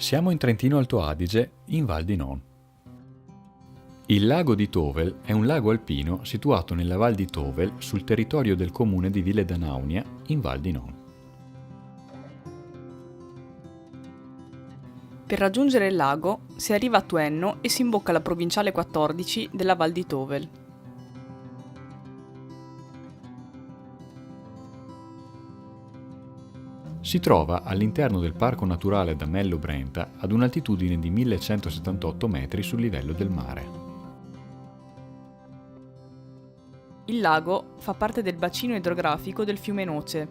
Siamo in Trentino Alto Adige, in Val di Non. Il lago di Tovel è un lago alpino situato nella Val di Tovel sul territorio del comune di Ville d'Anaunia, in Val di Non. Per raggiungere il lago si arriva a Tuenno e si imbocca la provinciale 14 della Val di Tovel. Si trova all'interno del Parco Naturale Damello Brenta ad un'altitudine di 1178 metri sul livello del mare. Il lago fa parte del bacino idrografico del fiume Noce.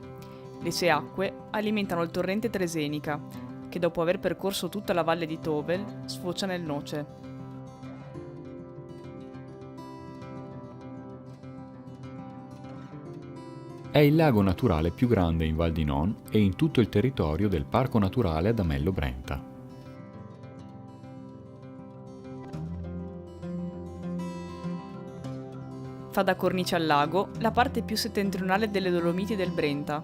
Le sue acque alimentano il torrente Tresenica, che dopo aver percorso tutta la valle di Tovel sfocia nel Noce. È il lago naturale più grande in Val di Non e in tutto il territorio del Parco Naturale Damello Brenta. Fa da cornice al lago la parte più settentrionale delle Dolomiti del Brenta,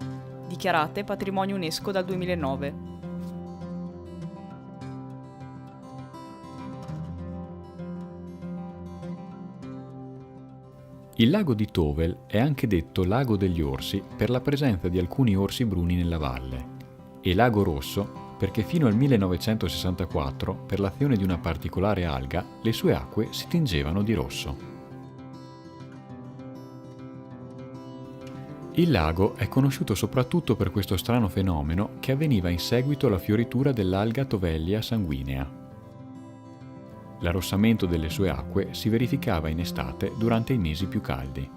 dichiarate patrimonio UNESCO dal 2009. Il lago di Tovel è anche detto Lago degli Orsi per la presenza di alcuni orsi bruni nella valle e Lago Rosso perché fino al 1964, per l'azione di una particolare alga, le sue acque si tingevano di rosso. Il lago è conosciuto soprattutto per questo strano fenomeno che avveniva in seguito alla fioritura dell'alga Tovellia sanguinea. L'arrossamento delle sue acque si verificava in estate durante i mesi più caldi.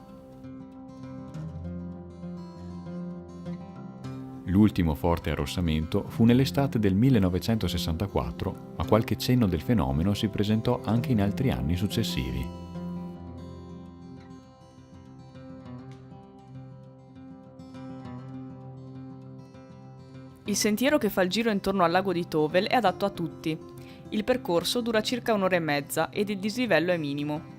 L'ultimo forte arrossamento fu nell'estate del 1964, ma qualche cenno del fenomeno si presentò anche in altri anni successivi. Il sentiero che fa il giro intorno al lago di Tovel è adatto a tutti. Il percorso dura circa un'ora e mezza ed il dislivello è minimo.